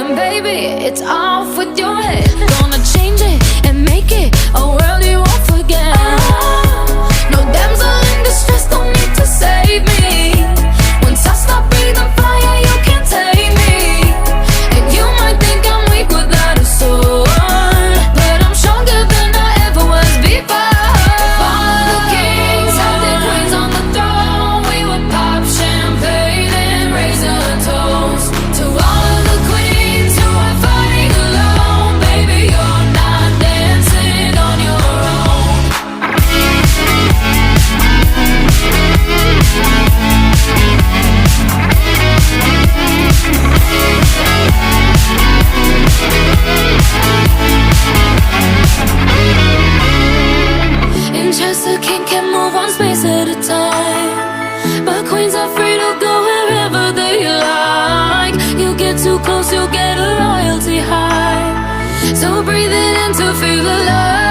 And baby, it's off with your head. Gonna change it and make it a world you won't forget. No damsel in distress, don't need to save me. Once I stop breathing fire, you can't take me. And you might think I'm weak without a sword, but I'm stronger than I ever was before. All the kings had their queens on the throne. We would pop champagne and raise a toast to all of the queens who are fighting alone. Baby, you're not dancing on your own. In chess, a king can move one space at a time, but queens are free to go wherever they like. You get too close, you'll get a royalty high. So breathe it in to feel alive.